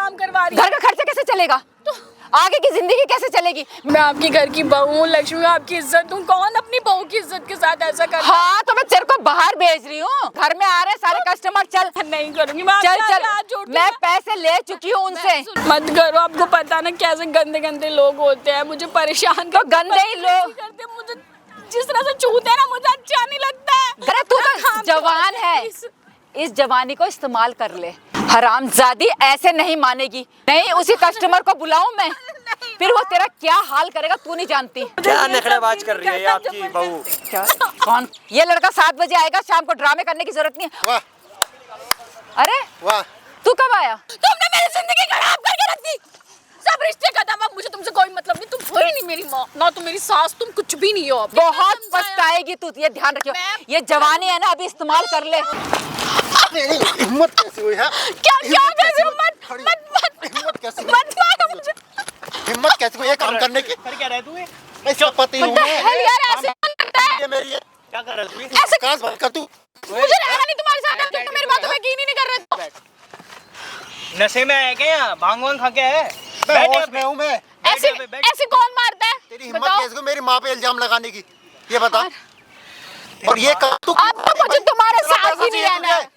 काम करवा रही है। घर का खर्चा कैसे चलेगा? आगे की जिंदगी कैसे चलेगी? मैं आपकी घर की बहू हूँ, लक्ष्मी, आपकी इज्जत हूँ। कौन अपनी बहू की इज्जत के साथ ऐसा कर? हाँ तो मैं तेरे को बाहर भेज रही हूँ, घर में आ रहे सारे कस्टमर। चल नहीं करूंगी मैं। चल चल, मैं पैसे ले चुकी हूँ उनसे। मत करो, आपको पता ना कैसे गंदे गंदे लोग होते हैं, मुझे परेशान तो गंदे ही लोग करते हैं। मुझे जिस तरह से छूते हैं ना, मुझे अच्छा नहीं लगता है। अरे तू तो जवान है, इस जवानी को इस्तेमाल कर ले। हरामजादी ऐसे नहीं मानेगी। नहीं, उसी कस्टमर को बुलाऊं मैं, फिर वो तेरा क्या हाल करेगा तू नहीं जानती। क्या नखरेबाज कर रही है ये आपकी बहू? कौन? ये लड़का 7 बजे आएगा, शाम को ड्रामे करने की जरूरत नहीं है। वाह अरे वाह, तू कब आया? तुमने मेरी जिंदगी खराब करके रख दी। सब रिश्ते खत्म, अब मुझे तुमसे कोई मतलब नहीं। तुम हो ही नहीं मेरी माँ, ना तुम मेरी सास, तुम कुछ भी नहीं हो। बहुत पछताएगी तू, ये ध्यान रखियो। ये जवानी है ना, अभी इस्तेमाल कर ले। हिम्मत कैसे हुई है? क्या क्या कैसे? हिम्मत कैसे हुई? मत मारो मुझे। हिम्मत कैसे हुई ये काम करने की? कर क्या रहा है तू? मैं इसका पति हूँ। यार ऐसे लगता है। ये मेरी है। क्या कर रहा है तू? ऐसे काश बात कर तू। मुझे रहना नहीं तुम्हारे साथ। तुम तो मेरी बातों में यकीन ही नहीं कर रहे। नशे में आया क्या? यहाँ भांग वांग खा के है? मैं होश में हूँ। मैं ऐसे ऐसे कौन मारता है? तेरी हिम्मत कैसे हुई मेरी माँ पे इल्जाम लगाने की? ये बता। और ये कर तू। अब तो मुझे तुम्हारे साथ ही नहीं चाहिए रहना है। तुझे?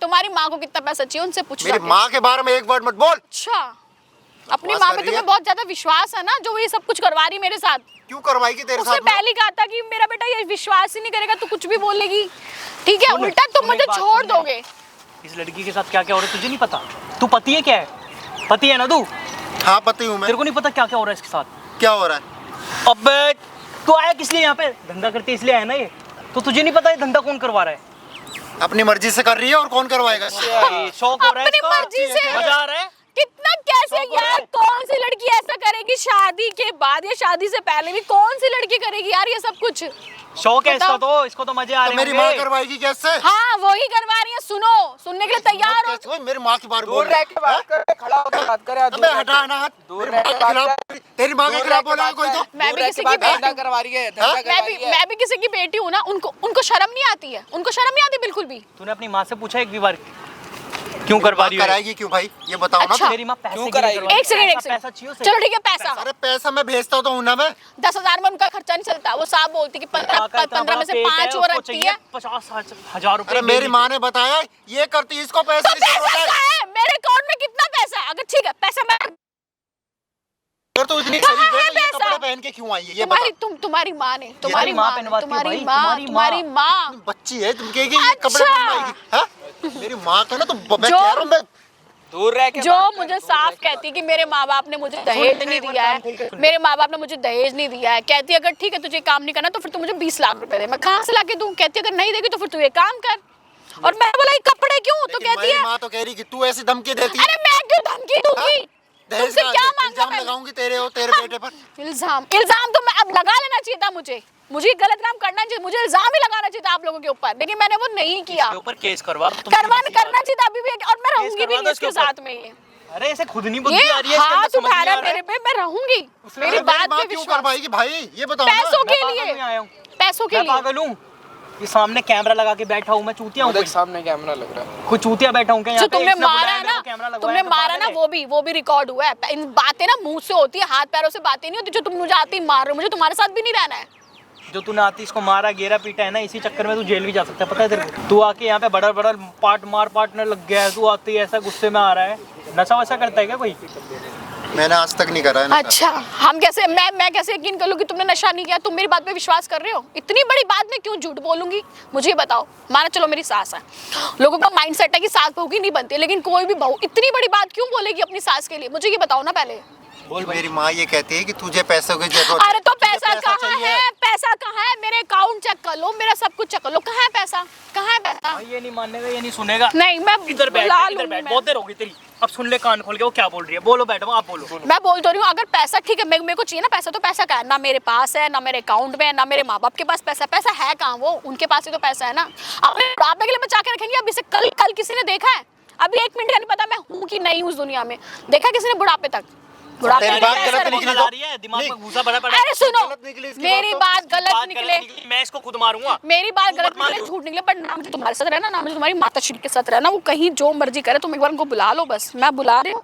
तुम्हारी माँ को कितना पैसा चाहिए उनसे पूछ। मेरी माँ के बारे में एक वर्ड मत बोल। अच्छा, अपनी माँ पे तुम्हें बहुत ज्यादा विश्वास है ना, जो ये सब कुछ करवा रही मेरे साथ। क्यों करवाएगी तेरे उसने साथ? पहले कहा था कि मेरा बेटा ये विश्वास ही नहीं करेगा तो कुछ भी बोलेगी। ठीक है, उल्टा तुम मुझे छोड़ दोगे। इस लड़की के साथ क्या क्या हो रहा है तुझे नहीं पता? तू पति है क्या है? पति है ना तू? हाँ पति हूँ मैं। तेरे को नहीं पता क्या क्या हो रहा है इसके साथ? क्या हो रहा है? अबे तू आया किस लिए यहाँ पे? धंधा करते इसलिए आया ना ये? तो तुझे नहीं पता ये धंधा कौन करवा रहा है? अपनी मर्जी से कर रही है और कौन करवाएगा? शौक हो रहा है अपनी इसका? मर्जी से। मजा आ रहा है? कितना कैसे यार, कौन सी लड़की ऐसा करेगी शादी के बाद या शादी से पहले भी? कौन सी लड़की करेगी यार ये सब कुछ? शौक है इसको, तो इसको तो मजे आ तो रहे मेरी माँ करवाएगी कैसे? हाँ वही करवा रही है। सुनो, सुनने के लिए तैयार हो? कैसे? मेरी माँ की बात बोल। दूर रह के बात कर, खड़ा होकर बात कर यार। अबे हटा ना हाथ। दूर मेरी माँ के खिलाफ, तेरी माँ के खिलाफ बोला कोई तो? मैं भी किसी की धंधा बेटी, करवा रही है, धंधा करवा रही है। मैं भी किसी की बेटी हूँ ना। उनको शर्म नहीं आती है? उनको शर्म नहीं आती बिल्कुल भी? तूने अपनी माँ से पूछा एक भी बार क्यों करवा रही है? कराएगी क्यों भाई? ये बताओ ना। अच्छा। मेरी माँ पैसे क्यों के लिए कराएगी? करवा रही है। एक सेकंड पैसा चाहिए उसे? चलो ठीक है, पैसा। अरे पैसा मैं भेजता तो हूँ ना मैं। 10,000 में उनका खर्चा नहीं चलता। वो साहब बोलती कि 15 में से 5 और रखती है। 50,000 रुपए। अरे मेरी माँ ने बताया ये करती, इसको पैसे तो की पैसा जरूरत क्या है। है? मेरे अकाउंट में कितना पैसा है? अगर ठीक है पैसा मैं, अगर तू इतनी कहाँ शरीफ है है तो ये पैसा? कपड़े पहन के क्यों आई है? ये बता। तुम्हारी माँ ने, तुम्हारी माँ माँ, पहनवाती है तुम्हारी भाई, माँ, तुम्हारी तुम्हारी माँ। बच्ची है तुम कहेगी ये कपड़े अच्छा। बनवाएगी? हाँ? मेरी माँ का ना तो मैं जो- कह रहा हूँ मैं। दूर रह के जो बात कर, मुझे दूर साफ रह के कहती है कि मेरे माँ बाप ने मुझे दहेज नहीं दिया है, मेरे माँ बाप ने मुझे दहेज नहीं दिया है। कहती है अगर ठीक है तुझे काम नहीं करना तो फिर तू मुझे 20 लाख रुपए दे। मैं कहाँ से लाके दूं? कहती है अगर नहीं देगी तो फिर तू ये काम कर। और मैं बोला ये कपड़े क्यों? तो लेकिन कहती मेरी है माँ तो कह रही कि तू ऐसी धमकी देती है। अरे मैं क्यों धमकी दूंगी? दहेज तुमसे का क्या मांगा इल्जाम मैंने? लगाऊंगी तेरे और तेरे बेटे पर। इल्जाम तो मैं अब लगा लेना चाहिए था। मुझे गलत काम करना चाहिए, मुझे इल्जाम ही लगाना चाहिए था आप लोगों के ऊपर, लेकिन मैंने वो नहीं किया। इसके ऊपर केस करवा। करना चाहिए था अभी भी, और मैं रहूंगी भी नहीं इसके साथ में। ये अरे ऐसे खुद नहीं बुद्धि आ रही है इसके अंदर, हाथ समझ उठा नहीं रहा आ है रहा है। मेरे पे, मैं रहूंगी। मेरी मेरी बात माँ पे क्यों विश्वास। करवाएगी भाई? ये बताओ ना। पैसों के मैं पागल लिए, नहीं आया हूँ। पैसों के मैं लिए। पागल हूँ? ये सामने कैमरा लगा के बैठा हूँ मैं, चूतिया हूँ? देख सामने कैमरा लग रहा है। कोई चूतिया बैठा हूँ क्या जो यहाँ पे? तुमने इसने मारा बुलाया है मेरे ना, को, कैमरा लगवाया, तुमने तो मारा ना, पागल है। वो भी रिकॉर्ड हुआ है। इन बातें ना मुंह से होती है, हाथ पैरों से बातें नहीं होती। जो तुम मुझे आती मार रहे हो, मुझे तुम्हारे साथ भी नहीं रहना है। जो तूने आती इसको मारा गेरा पीटा है ना, इसी चक्कर में तू जेल भी जा सकता है, पता है तेरे को? तू आके यहाँ पे बड़ा पार्टनर लग गया है। तू आती है ऐसा गुस्से में आ रहा है। नशा वशा करता है क्या कोई? मैंने आज तक नहीं करा है नशा। अच्छा, हम कैसे, मैं कैसे यकीन कर लूं कि तुमने नशा नहीं किया? तुम मेरी बात पे विश्वास कर रहे हो? इतनी बड़ी बात में क्यों झूठ बोलूंगी? मुझे ये बताओ। माना चलो मेरी सास है, लोगों का माइंड सेट है कि सास बहू की नहीं बनती, लेकिन कोई भी बहू इतनी बड़ी बात क्यों बोलेगी अपनी सास के लिए? मुझे ये बताओ ना पहले। मेरी माँ ये कहती है कि तुझे पैसों की जरूरत है। अरे तो तुझे पैसा कहाँ चाहिए। है? पैसा कहाँ है? मेरे अकाउंट चेक कर लो, मेरा सब कुछ चेक कर लो। कहाँ है पैसा? कहाँ है पैसा? ये नहीं मानेगा, ये नहीं सुनेगा। नहीं, मैं इधर बैठ, बुला इधर लूंगी बैठ। मैं। बहुत देर हो गई तेरी, अब सुन ले कान खोल के वो क्या बोल रही है। बोलो बैठो, आप बोलो। मैं बोल तो रही हूँ, अगर पैसा ठीक है, मेरे को चाहिए ना पैसा, तो पैसा क्या है? ना मेरे पास है, ना मेरे अकाउंट में है, ना मेरे माँ बाप के पास पैसा है कहाँ? वो उनके पास ही तो पैसा है ना। अपने बुढ़ापे के लिए बचा के रखेंगे। अभी से कल किसी ने देखा है? अभी 1 मिनट का नहीं पता मैं हूँ कि नहीं उस दुनिया में। देखा किसी ने बुढ़ापे तक? बुढ़ापे तेरी में बात पैसा गलत रखो। निकली ला रही है, दिमाग में घुसा पड़ा है। अरे सुनो, गलत निकली इसकी मेरी बात तो। बात गलत बात निकले, मैं इसको खुद मारूंगा। मेरी बात तू गलत मत मान निकले, लो। झूठ निकले, पर ना मुझे तुम्हारे साथ रहना, ना मुझे तुम्हारी माता श्री के साथ रहना। वो कहीं जो मर्जी करे, तुम एक बार उनको बुला लो बस। मैं बुला रही हूँ,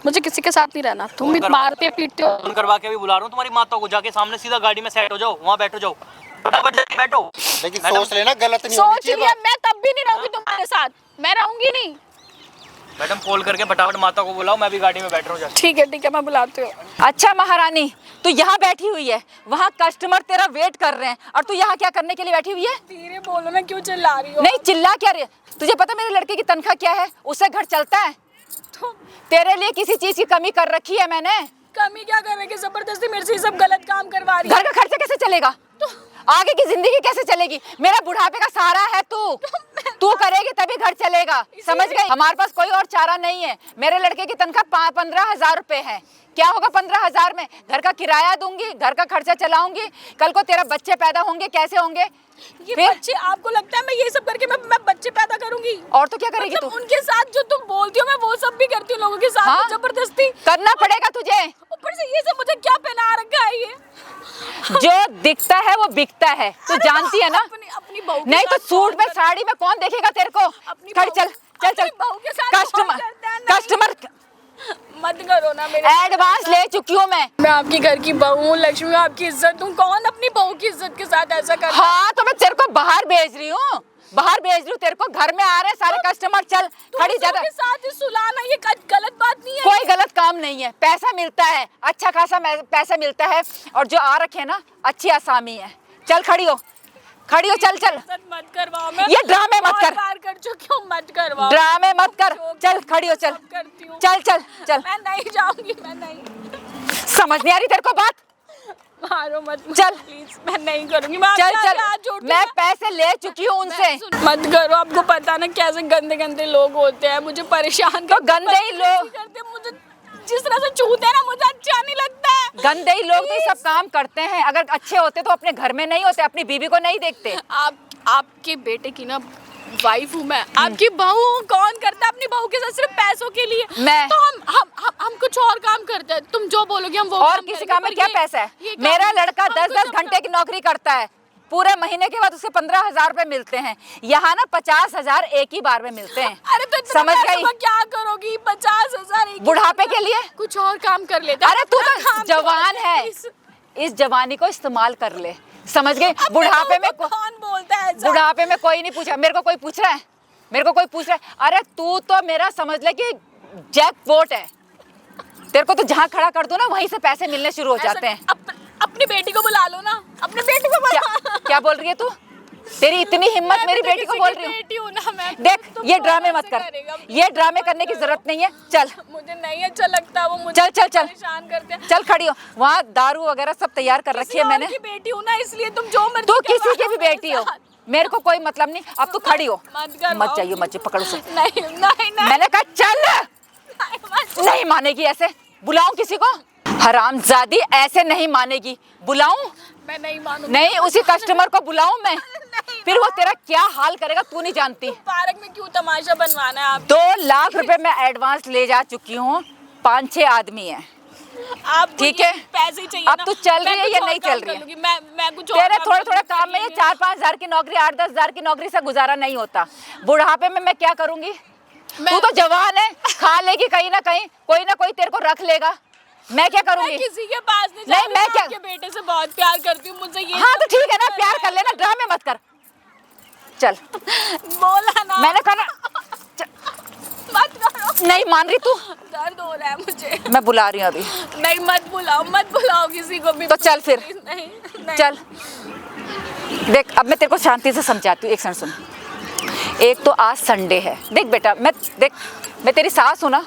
मुझे किसी के साथ नहीं रहना। तुम भी मारते पीटते हो। फोन करवा के भी बुला रहा हूँ तुम्हारी माता को, जाके सामने सीधा गाड़ी में सेट हो जाओ, वहाँ बैठो जाओ, फटाफट जाके बैठो। लेकिन मैडम, सोच लेना, गलत नहीं होनी सोच चाहिए लिया, बात। मैं तब भी नहीं रहूंगी तुम्हारे साथ, मैं रहूंगी नहीं। मैडम कॉल करके फटाफट माता को बुलाओ, मैं भी गाड़ी में बैठ रहा हूँ जाके। ठीक है मैं बुलाती हूँ। अच्छा महारानी, तू यहाँ बैठी हुई है, वहाँ कस्टमर तेरा वेट कर रहे हैं और तू यहाँ क्या करने के लिए बैठी हुई है? धीरे बोलो ना, क्यों चिल्ला रही हो? नहीं चिल्ला क्या रही है? तुझे पता मेरे लड़के की तनख्वाह क्या है? उससे घर चलता है? तो तेरे लिए किसी चीज की कमी कर रखी है मैंने? कमी क्या कर रही है? जबरदस्ती मेरे से ये सब गलत काम करवा रही है। घर का खर्चा कैसे चलेगा? आगे की जिंदगी कैसे चलेगी? मेरा बुढ़ापे का सहारा है तू करेगी तभी घर चलेगा, समझ गई? हमारे पास कोई और चारा नहीं है। मेरे लड़के की तनख्वाह 15,000 रुपए है। क्या होगा 15,000 में? घर का किराया दूंगी, घर का खर्चा चलाऊंगी, कल को तेरा बच्चे पैदा होंगे, कैसे होंगे? ये फिर बच्चे, आपको लगता है मैं ये सब करके मैं बच्चे पैदा करूंगी? और तो क्या करेगी मतलब तू? उनके साथ जो तुम बोलती हो मैं वो सब भी करती हूँ लोगों के साथ। हाँ? जबरदस्ती करना पड़ेगा तुझे। ऊपर से ये सब मुझे क्या पहना रखा है ये? जो दिखता है वो बिकता है, तू जानती है ना? अपनी बहू के नहीं तो साथ सूट कौन में करता- साड़ी में कौन देखेगा तेरे को? अपनी खड़ी बहू- चल चल चल। अपनी बहू के साथ कौन कस्टमर करता है? नहीं। कस्टमर मत करो ना मेरे। एडवांस ले चुकी हूँ मैं आपकी घर की बहू हूँ, लक्ष्मी, आपकी इज्जत हूँ। कौन अपनी बहू की इज्जत के साथ ऐसा करता है? हाँ तो मैं तेरे को बाहर भेज रही हूँ, बाहर भेज रही हूँ तेरे को। घर में आ रहे हैं सारे कस्टमर, चल खड़ी दूसरों ज्यादा। के साथ ही सुलाना ये गलत बात नहीं है। कोई गलत काम नहीं है, पैसा मिलता है, अच्छा खासा पैसा मिलता है। और जो आ रखे हैं ना, अच्छी आसामी है। चल खड़ी हो चल चल। मत करवाओ, मैं ये ड्रामे मत कर। बार कर चुकी हूँ, मत करवाओ। ड्रामे मत कर, चल खड़ी हो चल सब करती हूँ। चल चल चल। मैं नहीं जाऊंगी, मैं नहीं। समझ नहीं आ रही तेरे को बात? मारो मत चल। प्लीज, मैं नहीं करूंगी। मैं चल आपके चल, आगे हाथ जोड़ती मैं हूँ। पैसे ले चुकी हूँ उनसे। मत करो, आपको पता ना कैसे गंदे गंदे लोग होते हैं, मुझे परेशान तो गंदे ही लोग करते हैं। मुझे जिस तरह से छूते हैं ना, मुझे अच्छा नहीं लगता है। गंदे ही लोग तो ये सब काम करते हैं। अगर अच्छे होते तो अपने घर में नहीं होते, अपनी बीवी को नहीं देखते। आपके बेटे की ना वाइफ हूँ मैं, आपकी बहू हूँ। कौन करता है अपनी बहू के साथ सिर्फ पैसों के लिए? मैं। तो हम कुछ और काम करते हैं। तुम जो बोलोगे हम वो और काम किसी करेंगे, काम में पर क्या ये- पैसा है? ये काम मेरा नहीं। लड़का हम 10-10 कुछ घंटे की नौकरी करता है, पूरे महीने के बाद उसे 15,000 रुपए मिलते हैं। यहाँ ना 50,000 एक ही बार में मिलते हैं। अरे तो इतना समझ पैसों गई? का क्या करोगी? 50,000 एक ही बुढ़ापे बार के लिए कुछ और काम कर लेते हैं। अरे तू अपना तो काम जवान करते है, हैं। इस जवानी को इस्तेमाल कर ले, समझ गई? बुढ़ापे में कौन बोलता है ऐसा? बुढ़ापे में कोई नहीं पूछा। मेरे को कोई पूछ रहा है? मेरे को कोई पूछ रहा है? अरे तू तो मेरा समझ ले कि जैकपॉट है। तेरे को तो जहाँ खड़ा कर दो ना, वहीं से पैसे मिलने शुरू हो जाते हैं। अपनी बेटी को बुला लो ना, अपनी बेटी को क्या बुला। क्या बोल रही है तू? तेरी इतनी हिम्मत मेरी बेटी को बोल रही हूँ? बेटी हूँ ना मैं। देख तुम ये कौन ड्रामे मत ऐसे कर, करेगा? ये ड्रामे करने की जरूरत नहीं है। चल मुझे नहीं अच्छा लगता वो, मुझे चल चल चल परेशान करते हैं। चल खड़ी हो। वहाँ दारू वगैरह सब तैयार कर रखी है मैंने। किसी और की बेटी हूँ ना, इसलिए तुम जो मर्जी तू करवा किसी की लो भी मेरे बेटी हो, साथ। मेरे को कोई मतलब नहीं। अब तू खड़ी हो, मत करवाओ। मत चाहिए, मत चाहिए, पकड़ो उसे। नहीं नहीं नहीं मैंने कहा चल। नहीं, मत। नहीं मानेगी ऐसे? बुलाऊं किसी को? हरामजादी, ऐसे नहीं मानेगी। बुलाऊं? मैं नहीं मानूंगी। नहीं, उसी कस्टमर को बुलाऊं मैं? फिर वो तेरा क्या हाल करेगा तू नहीं जानती। पार्क में क्यों तमाशा बनवाना है आप? 2 लाख रुपए मैं एडवांस ले जा चुकी हूँ। 5-6 आदमी हैं। आप ठीक है। पैसे ही चाहिए अब ना। तू चल मैं रही है कुछ या और नहीं काम चल कर रही है? लूंगी। मैं कुछ और तेरे काम थोड़े कर थोड़े लूंगी, काम में ये कर 4-5 हजार की नौकरी, 8-10 हजार की नौकरी से गुजारा नहीं होता। बुढ़ापे में मैं क्या करूंगी? तू तो जवान है, खा लेगी कहीं ना कहीं, कोई ना कोई तेरे को रख लेगा। मैं क्या मैं करूंगी? किसी के पास नहीं नहीं, जाती, मैं क्या- आपके बेटे से बहुत प्यार करती हूँ। मुझे ये हाँ तो सब ठीक है ना, करना प्यार कर लेना, ड्रामे मत कर। चल बोला ना। मैंने कहा ना। मत करो। नहीं मान रही तू? दर्द हो रहा है मुझे। मैं बुला रही हूँ अभी। नहीं मत बुलाओ किसी को भी। तो चल फिर। नहीं नहीं। चल देख, अब मैं तेरे को शांति से समझाती हूँ। एक सेकंड सुन। एक तो आज संडे है। देख बेटा, मैं तेरी सास हूँ ना,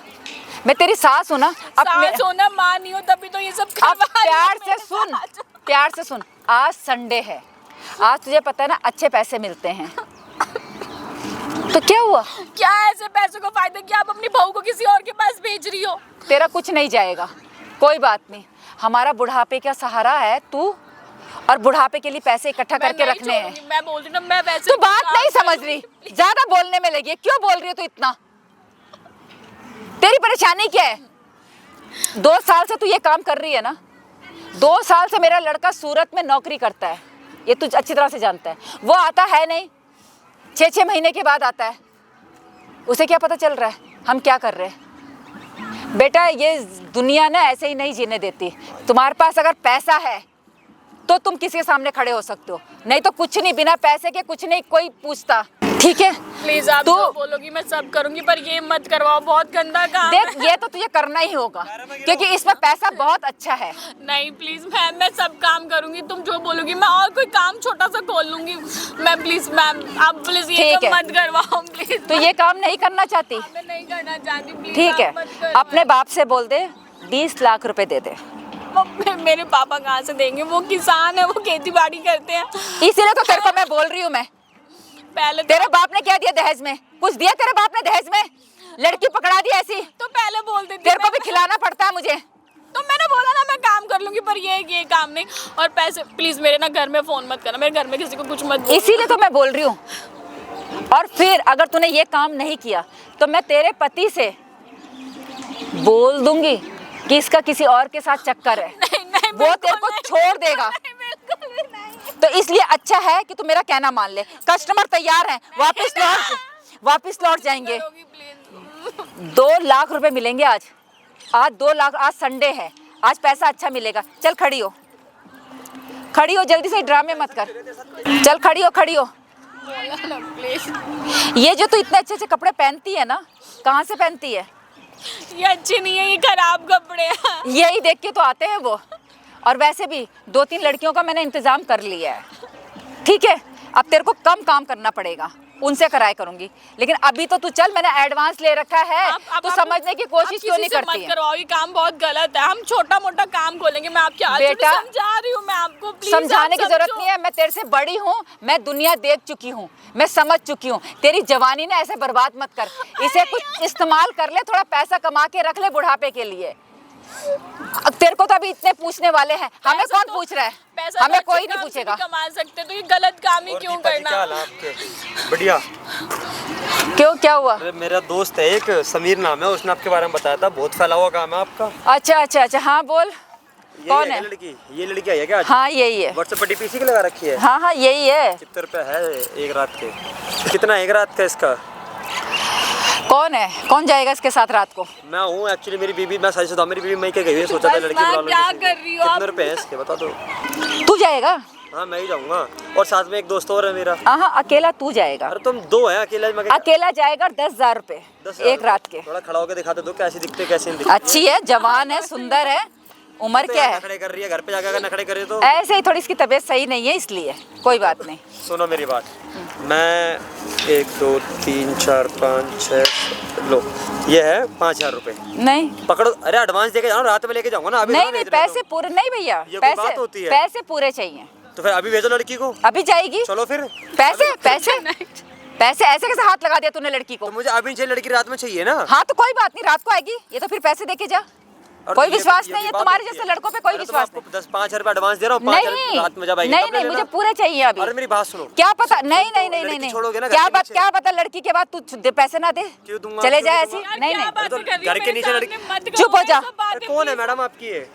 मैं तेरी सास हूँ ना। अब सास हो ना, माँ नहीं हो, तभी तो ये सब अब करवा रही हो प्यार मेरे से सुन, साथ। प्यार से सुन। आज संडे है, आज तुझे पता है ना अच्छे पैसे मिलते हैं। तो क्या हुआ? क्या ऐसे पैसों का फायदा कि आप अपनी बहू को किसी और के पास भेज रही हो? तेरा कुछ नहीं जाएगा, कोई बात नहीं। हमारा बुढ़ापे का सहारा है तू, और बुढ़ापे के लिए पैसे इकट्ठा मैं करके नहीं रखने हैं। छोड़ूंगी, मैं बोल रही हूँ ना, मैं वैसे तू बात काम नहीं समझ करूंगी। रही, ज्यादा बोलने में लगी है। क्यों बोल रही है तू इतना? तेरी परेशानी क्या है? 2 साल से तू ये काम कर रही है ना। 2 साल से मेरा लड़का सूरत में नौकरी करता है, ये तू अच्छी तरह से जानता है। वो आता है नहीं, 6-6 महीने के बाद आता है। उसे क्या पता चल रहा है हम क्या कर रहे हैं? बेटा ये दुनिया ना ऐसे ही नहीं जीने देती। तुम्हारे पास अगर पैसा है तो तुम किसी के सामने खड़े हो सकते हो, नहीं तो कुछ नहीं, बिना पैसे के कुछ नहीं कोई पूछता, ठीक है? प्लीज आप तो जो बोलोगी मैं सब करूंगी, पर ये मत करवाओ, बहुत गंदा काम देख है। ये तो तुझे करना ही होगा क्योंकि इसमें पैसा बहुत अच्छा है। नहीं प्लीज मैम, मैं सब काम करूंगी, तुम जो बोलोगी। मैं और कोई काम छोटा सा खोल लूंगी। मैम प्लीज मैम, आप प्लीज ये ठीक सब है। मत करवाओ प्लीज। तो ये काम नहीं करना चाहती? मैं नहीं करना चाहती, प्लीज ठीक है, आप मत करवाओ। अपने बाप से बोल दे 20 लाख रुपए दे दे। मेरे पापा कहाँ से देंगे? वो किसान है, वो खेती बाड़ी करते हैं। इसीलिए तो तेरे को मैं बोल रही हूँ। मैं पहले तेरे बाप ने क्या दिया दहेज में? कुछ दिया तेरे बाप ने दहेज में? लड़की पकड़ा दी ऐसी? तो पहले बोल देती। तेरे को भी खिलाना पड़ता है मुझे। तो मैंने बोला ना मैं काम कर लूंगी, पर ये काम नहीं। और पैसे प्लीज मेरे ना घर में फोन मत करना, मेरे घर में किसी को कुछ मत बोलना। इसीलिए तो मैं बोल रही हूँ। और फिर अगर तूने ये काम नहीं किया तो मैं तेरे पति से बोल दूंगी कि इसका किसी और के साथ चक्कर है। नहीं, वो तेरे को छोड़ देगा। नहीं, बिल्कुल भी नहीं। तो इसलिए अच्छा है कि तू मेरा कहना मान ले। कस्टमर तैयार हैं, वापस लौट जाएंगे। करोगी, प्लीज। 2 लाख रुपए मिलेंगे आज 2 लाख। आज संडे है, आज पैसा अच्छा मिलेगा। चल खड़ी हो जल्दी से, ड्रामे मत कर। चल खड़ी हो। प्लीज। ये जो तू इतने अच्छे अच्छे कपड़े पहनती है ना, कहाँ से पहनती है? ये अच्छे नहीं है, ये खराब कपड़े हैं। यही देख के तो आते हैं वो। और वैसे भी 2-3 लड़कियों का मैंने इंतजाम कर लिया है, ठीक है? अब तेरे को कम काम करना पड़ेगा, उनसे कराया करूंगी। लेकिन अभी तो तू चल, मैंने एडवांस ले रखा है। तू समझने की कोशिश क्यों नहीं करती मत है? करवाओ, ये काम बहुत गलत है। हम छोटा मोटा काम खोलेंगे। मैं आपके हाथ बेटा, समझा रही हूँ मैं आपको, प्लीज समझाने की आप जरूरत समझो। नहीं है। मैं तेरे से बड़ी हूँ, मैं दुनिया देख चुकी हूँ, मैं समझ चुकी हूँ। तेरी जवानी ना ऐसे बर्बाद मत कर, इसे कुछ इस्तेमाल कर ले, थोड़ा पैसा कमा के रख ले बुढ़ापे के लिए। तेरे को तो अभी इतने पूछने वाले हैं, हमें पैसा कौन तो- पूछ रहा है? पैसा हमें तो कोई अच्छे नहीं काम से पूछेगा। भी कमा सकते, तो ये गलत काम ही क्यों करना? बढ़िया। क्यों, क्या हुआ? अरे मेरा दोस्त है एक, समीर नाम है, उसने आपके बारे में बताया था, बहुत फैला हुआ काम है आपका। अच्छा, हाँ बोल। कौन है? ये लड़की आई है क्या? हाँ यही है। व्हाट्सएप पर डीपीसी के लगा रखी है। हाँ यही है। कितने रुपए है एक रात के? कितना एक रात का इसका? कौन है? कौन जाएगा इसके साथ रात को? मैं हूँ एक्चुअली, मेरी बीबी, मैं सच बताऊँ, मेरी बीबी मई के गई हुई है, सोचा था बस लड़की मैं बुला लूं क्या किसी कर की। रही हो आप? कितने रुपए हैं इसके बता दो। तू जाएगा? हाँ मैं ही जाऊँगा, और साथ में एक दोस्त और है मेरा। हाँ अकेला तू जाएगा? अरे तुम 2 हैं, अकेला मगर। अकेला जाएगा 10,000 रुपए 10,000 एक रात के। थोड़ा खड़ा होकर दिखाते दो कैसी दिखते कैसे नहीं दिखते। अच्छी है, जवान है, सुंदर है। उम्र क्या है? नखड़े कर रही है, घर पे जाकर अगर नखड़े करे तो। ऐसे ही थोड़ी इसकी तबीयत सही नहीं है, इसलिए कोई बात नहीं। सुनो मेरी बात, मैं 1 2 3 4 5 6 लो, ये है 5,000 रुपए नहीं पकड़ो। अरे एडवांस देके जाओ, रात में लेके जाऊंगा ना, अभी नहीं थोड़ा नहीं, भेज रहे हो पैसे पूरे नहीं भैया, ये कोई बात पैसे होती है? पैसे पूरे चाहिए। तो फिर अभी भेजो लड़की को। अभी जाएगी? चलो फिर। पैसे पैसे ऐसे कैसे हाथ लगा दिया तूने लड़की को? तो मुझे अभी चाहिए, लड़की रात में चाहिए ना। हाँ तो कोई बात नहीं, रात को आएगी। ये तो फिर पैसे देके जा। और कोई ये- विश्वास ये नहीं है बात तुम्हारे होती जैसे लड़कों पे, कोई अरे तो विश्वास मैं आपको 10-5 हजार एडवांस दे रहा हूँ, 5 नहीं। रात में जब आएगी नहीं तब नहीं, ले मुझे लेना। पूरे चाहिए अभी। अरे मेरी बात सुनो। क्या पता? नहीं नहीं नहीं लड़की नहीं छोड़ोगे ना नहीं, घर के नीचे? क्या पता लड़की के बाद तू पैसे ना दे, क्यों दूंगा? चले क्यों जाए दूंगा? ऐसी? यार, नहीं क्या नहीं, बातें कर रही हो घर के मेरे नीचे सामने? लड़की- मत करो चुप हो ये जा। सब बातें, कौन है please। मैडम आपकी ये?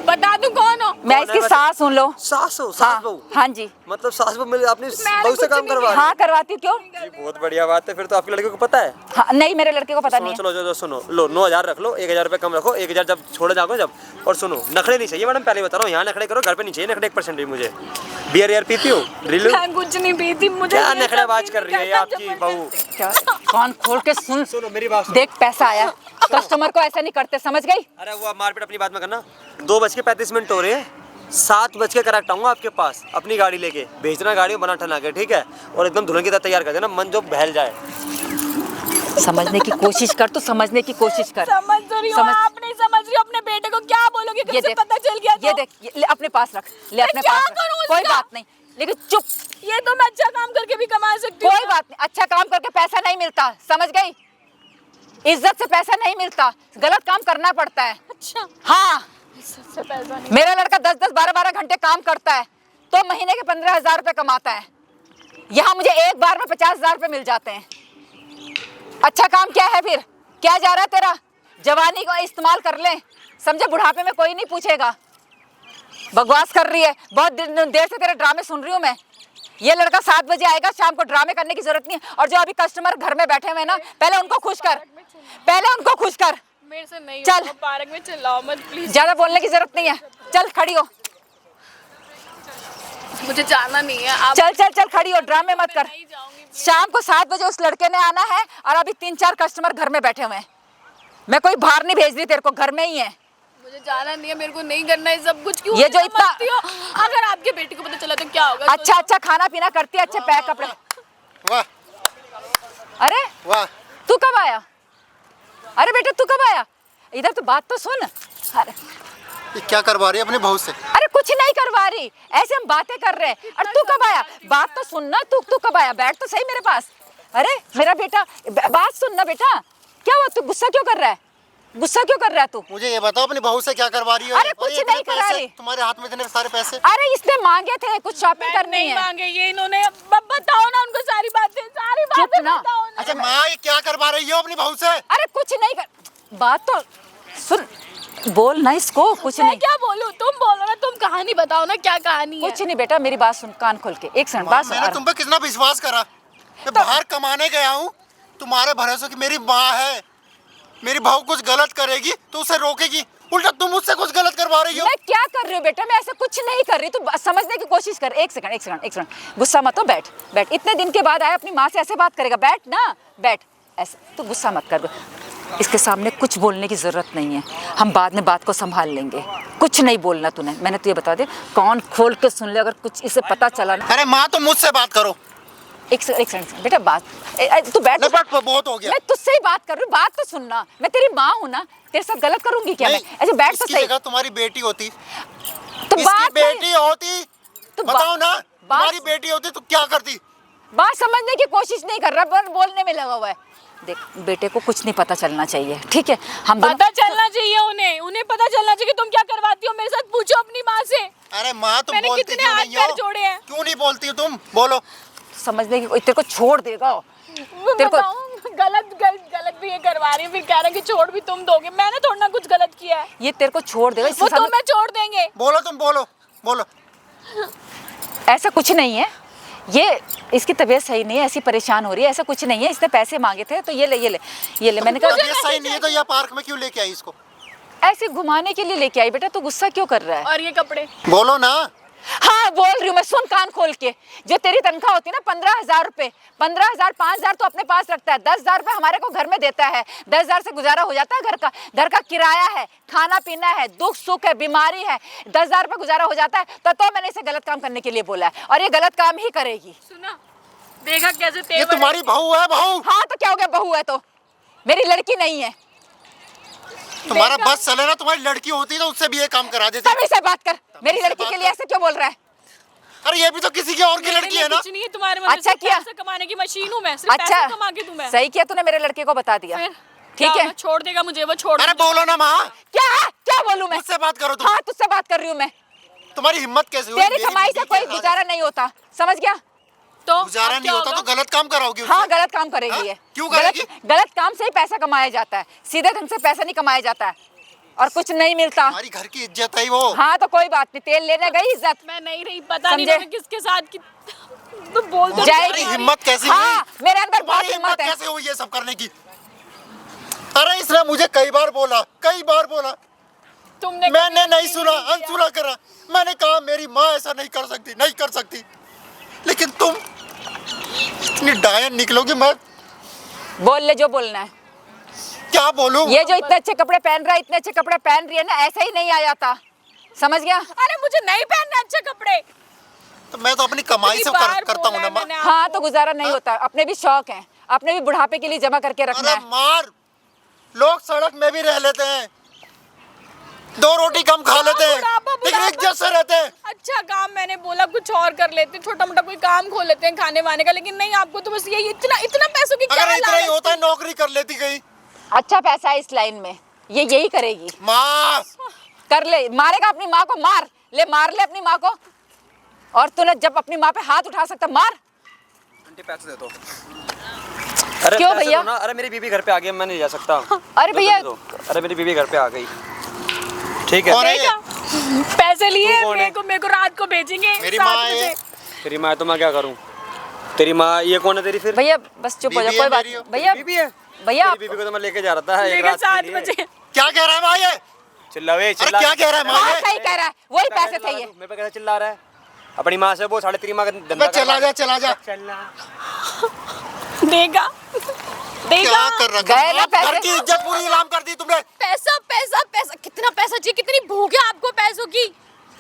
बता दूं कौन हो? मैं इसकी सास सुन लो। सास हो? हाँ सास बहू? हाँ जी, मतलब सास बहू मिल आपने बहू से काम करवा हाँ करवाती हूँ। क्यों? जी बहुत बढ़िया बात है, फिर तो आपकी लड़की को पता है। हाँ नहीं, मेरे लड़के को पता सुनो नहीं है। चलो जो सुनो, लो 9,000 रख लो, 1,000 रुपये कम रखो, 1,000 जब छोड़े जाओगे जब। और सुनो, नखड़े नहीं चाहिए मैडम, पहले बता रहा हूँ, यहाँ नखड़े करो, घर पे नहीं चाहिए नखड़े 1% भी मुझे। बियर यार पीती हो? ड्रिल मैं कुछ नहीं पीती, मुझे क्या ये सब नखड़ेबाज नहीं कर रही है ये करना आपकी जबरदस्ती। बहू? क्या? कान खोल के सुन। सुनो मेरी बात सुनो। देख पैसा आया, कस्टमर को ऐसा नहीं करते, समझ गई? अरे वो आप मारपीट अपनी बात में करना। 2:35 हो रहे हैं, 7 बज के करेक्ट आऊँगा आपके पास अपनी गाड़ी लेके। भेजना गाड़ी में बना ठना के, ठीक है? और एकदम दुल्हन की तरह तैयार कर देना, मन जो बहल जाए। समझने की कोशिश कर, तो समझने की कोशिश कर। समझ तो रही हूँ, समझ- आप नहीं समझ रही हो। अपने बेटे को क्या बोलोगे? ये कैसे देख, पता चल गया तो? ये देख, ले अपने पास रख, ले अपने क्या पास रख। करूं कोई उसका? बात नहीं, लेकिन चुप। ये तो मैं अच्छा काम करके भी कमा सकती हूँ। कोई बात नहीं, अच्छा काम करके पैसा नहीं मिलता, समझ गई? इज्जत से पैसा नहीं मिलता, गलत काम करना पड़ता है। अच्छा, हाँ, इससे पैसा नहीं। मेरा लड़का 10-10, 12-12 घंटे काम करता है तो महीने के 15,000 रुपए कमाता है। यहाँ मुझे एक बार में 50,000 रुपए मिल जाते हैं। अच्छा काम क्या है फिर? क्या जा रहा है तेरा? जवानी को इस्तेमाल कर ले, समझे? बुढ़ापे में कोई नहीं पूछेगा। बकवास कर रही है, बहुत देर से तेरे ड्रामे सुन रही हूँ मैं। ये लड़का 7 बजे आएगा, शाम को ड्रामे करने की जरूरत नहीं है। और जो अभी कस्टमर घर में बैठे हुए हैं ना, पहले उनको खुश कर, पहले उनको खुश कर। मेरे से नहीं चल। होगा, पार्क में चिल्लाओ मत प्लीज। ज्यादा बोलने की जरूरत नहीं है, चल खड़ी हो, मुझे जाना नहीं है, आप चल चल चल खड़ी हो, ड्रामे मत कर। नहीं जाऊंगी। शाम को 7 बजे उस लड़के ने आना है और अभी 3-4 कस्टमर घर में बैठे हुए हैं। मैं कोई बाहर नहीं भेज रही तेरे को, घर में ही है। मुझे जाना नहीं है, मेरे को नहीं करना है सब कुछ। क्यों ये जो इतना- समझती हो? अगर आपके बेटे को पता चला तो क्या होगा? अच्छा अच्छा खाना पीना करती है, अच्छे पैक कपड़े। वाह अरे वाह, तू कब आया? अरे बेटा तू कब आया? इधर तो बात तो सुन। अरे ये क्या करवा रही है अपनी बहू से? अरे कुछ नहीं करवा रही, ऐसे हम बातें कर रहे हैं। और तू कब आया? बात तो सुनना, तू कब आया? बैठ तो सही मेरे पास। अरे मेरा बेटा बात सुनना बेटा, क्या हुआ? तू गुस्सा क्यों कर रहा है? गुस्सा क्यों कर रहा है तू? मुझे ये बताओ अपनी बहू से क्या करवा रही है? अरे कुछ नहीं करा रही। तुम्हारे हाथ में इतने सारे पैसे। अरे इसने मांगे थे, कुछ शॉपिंग करनी नहीं है। मांगे ये इन्होंने। बताओ ना उनको सारी बातें, सारी चुप बातें ना। बताओ ना। अच्छा माँ, ये क्या करवा रही हो अपनी बहू से? अरे कुछ नहीं कर, बात तो सुन, बोल ना इसको। कुछ मैं नहीं, क्या बोलूं? तुम बोलो ना, तुम कहानी बताओ ना, क्या कहानी है? कुछ नहीं बेटा, मेरी बात सुन कान खोल के। एक सेकंड माँ, बात सुन। मैंने तुम पे कितना विश्वास करा। मैं बाहर कमाने गया हूँ तुम्हारे भरोसे की, मेरी माँ है। मेरी बहू कुछ गलत करेगी तो उसे रोकेगी, उल्टा तुम मुझसे कुछ गलत करवा रही हो। मैं क्या कर रही हूँ बेटा? मैं ऐसा कुछ नहीं कर रही, तू समझने की कोशिश कर। एक सेकंड गुस्सा मत हो, बैठ बैठ। इतने दिन के बाद आया, अपनी माँ से ऐसे बात करेगा? बैठ ना, बैठ। ऐसे तू गुस्सा मत कर। इसके सामने कुछ बोलने की जरूरत नहीं है, हम बाद में बात को संभाल लेंगे। कुछ नहीं बोलना तूने, मैंने तुझे बता दे। कान खोल के सुन ले, अगर कुछ इसे पता चला ना। अरे माँ, तुम मुझसे बात करो। एक सेकंड बेटा, बात तू बैठ। बट बहुत हो गया। मैं तुझसे ही बात कर रही हूँ, बात तो सुनना। मैं तेरी माँ हूँ ना, तेरे साथ गलत करूंगी क्या मैं? ऐसे बैठ तो इसकी सही। जगह तुम्हारी बेटी होती, तो इसकी बात बेटी होती, तो बताओ ना, तुम्हारी बेटी होती तो क्या करती? बात समझने की कोशिश नहीं कर रहा, पर बोलने में लगा हुआ है। देख बेटे को कुछ नहीं पता चलना चाहिए, ठीक है? हम दोनों पता चलना चाहिए उन्हें पता चलना चाहिए कि तुम क्या करवाती हो मेरे साथ। पूछो अपनी माँ से। अरे माँ, तुम मैंने बोलती कितने क्यों हाथ नहीं पैर हो? जोड़े हैं। क्यों नहीं बोलती हो तुम? बोलो। समझने की, तेरे को छोड़ देगा तेरे को। गलत भी ये करवा रही है, फिर कह रहे हैं कि छोड़ भी तुम दोगे। मैंने थोड़ा ना कुछ गलत किया है। ये तेरे को छोड़ देगा, इससे वो समझ- तुम्हें छोड़ देंगे। बोलो तुम, बोलो बोलो। ऐसा कुछ नहीं है, ये इसकी तबीयत सही नहीं है, ऐसी परेशान हो रही है। ऐसा कुछ नहीं है, इसने पैसे मांगे थे तो ये ले। मैंने कहा तबीयत सही नहीं है तो यह पार्क में क्यों लेके आई इसको? ऐसे घुमाने के लिए लेके आई। बेटा तू गुस्सा क्यों कर रहा है? और ये कपड़े बोलो ना। हाँ बोल रही हूँ मैं, सुन कान खोल के। जो तेरी तनख्वाह होती है ना 15,000 रुपए, 15,000 5,000 तो अपने पास रखता है, 10,000 रुपए हमारे को घर में देता है। 10,000 से गुजारा हो जाता है घर का किराया है, खाना पीना है, दुख सुख है, बीमारी है, 10,000 रुपए गुजारा हो जाता है। तो मैंने इसे गलत काम करने के लिए बोला है, और ये गलत काम ही करेगी। सुना, देखा कैसे ये तेवर तुम्हारी बहू है, बहू। हाँ तो क्या हो गया, बहू है तो? मेरी लड़की नहीं है। तुम्हारा बस चले ना, तुम्हारी लड़की होती तो उससे भी ये काम करा देती। तभी से बात कर। मेरी लड़की के लिए ऐसे क्यों बोल रहा है? अरे ये भी तो किसी की और की लड़की है ना। कुछ नहीं है तुम्हारे मन में, अच्छा सिर्फ किया। पैसे कमाने की मशीन हूँ मैं, सिर्फ अच्छा पैसे कमा के दूं मैं। सही किया तूने, मेरे लड़के को बता दिया। फिर ठीक क्या है, होगा? छोड़ देगा मुझे वो, छोड़ अरे देगा। बोलो ना माँ, क्या बोलूं मैं? मुझसे बात करो तुम। हाँ तुझसे बात कर रही हूँ मैं। तुम्हारी हिम्मत कैसे हुई? तेरी मेरी कमाई से बीवी कोई के हाथ- गुजारा नहीं होता, समझ गया? तो गुजारा अब नहीं क्या होता होगा? तो गलत काम कराओगी उससे? हाँ गलत काम करेगी हाँ? ये। क्यों करेगी? गलत काम से ही पैसा कमाया जाता है, सीधे ढंग से पैसा नहीं कमाया जाता है, और कुछ नहीं मिलता। हमारी घर की इज्जत है वो। हाँ तो कोई बात नहीं, तेल लेने गई इज्जत मैं नहीं रही, पता नहीं समझे? मैं किसके साथ तो बोल दो। जाएगी। तुम्हारी हिम्मत कैसी हाँ हुई? मेरे अंदर बहुत तुम्हारी हिम्मत है। कैसे हुई ये सब करने की? अरे इसने मुझे कई बार बोला, तुमने मैंने नहीं सुना, अनसुना करा। मैंने कहा मेरी माँ ऐसा नहीं कर सकती, लेकिन तुम इतनी डायन निकलोगी। मैं बोल ले जो बोलना है। क्या बोलूं? ये जो इतने अच्छे कपड़े पहन रहा है, इतने अच्छे कपड़े पहन रही है ना, ऐसा ही नहीं आ जाता, समझ गया? अरे मुझे नहीं पहनने अच्छे कपड़े। तो मैं तो अपनी कमाई से करता हूँ ना माँ। हाँ तो गुजारा नहीं होता, अपने भी शौक हैं, अपने भी बुढ़ापे के लिए जमा करके रखना अरे है। मार, लोग सड़क में भी रह लेते हैं, 2 रोटी कम खा लेते हैं, लेकिन इज्जत से रहते हैं। अच्छा काम, मैंने बोला कुछ और कर लेते, छोटा मोटा कोई काम खोल लेते हैं खाने वाने का, लेकिन नहीं, आपको तो बस यही इतना पैसों की क्या अगर इतना ही लालच होता है नौकरी कर लेती कहीं। अच्छा पैसा है इस लाइन में, ये यही करेगी। माँ, कर ले, मारेगा अपनी माँ को, मार ले अपनी माँ को। और तूने जब अपनी माँ पे हाथ उठा सकता, मार। आंटी पैसे दे दो। अरे क्यों पैसे भैया? दो ना। अरे मेरी बीबी घर पे आ गई, मैं नहीं जा सकता। अरे दो, भैया। दो। अरे मेरी बीबी घर पे आ गई, ठीक है। कौन है ये? पैसे लिए तू कौन है? मेरे को रात को भेजेंगे मेरी 7 माँ है। बजे। तेरी माँ है तो मैं क्या करूँ? तेरी माँ, ये कौन है तेरी फिर? भैया बस चुप हो जा, बीबी कोई है बात मेरी नहीं हो। भैया। बीबी है? भैया तेरी बीबी को तो मैं लेके जा रहा था एक लेकिन रात के 7 लिए। बजे क्या कह रहा है माँ ये? चिल्लावे अरे क्या कह रहा है माँ हाँ ये? सही कह रहा है, वही पैसे थे ये। मेरे पे कैसे चिल्ला रहा है? अपनी माँ से वो 3.5 माह का धंधा मैं चला जा चला जा। देगा क्या कर रखा गए ना है? पैसे। घर की इज्जत पूरी नीलाम कर दी तुमने। पैसा पैसा पैसा, कितना पैसा चाहिए, कितनी भूख है आपको पैसों की?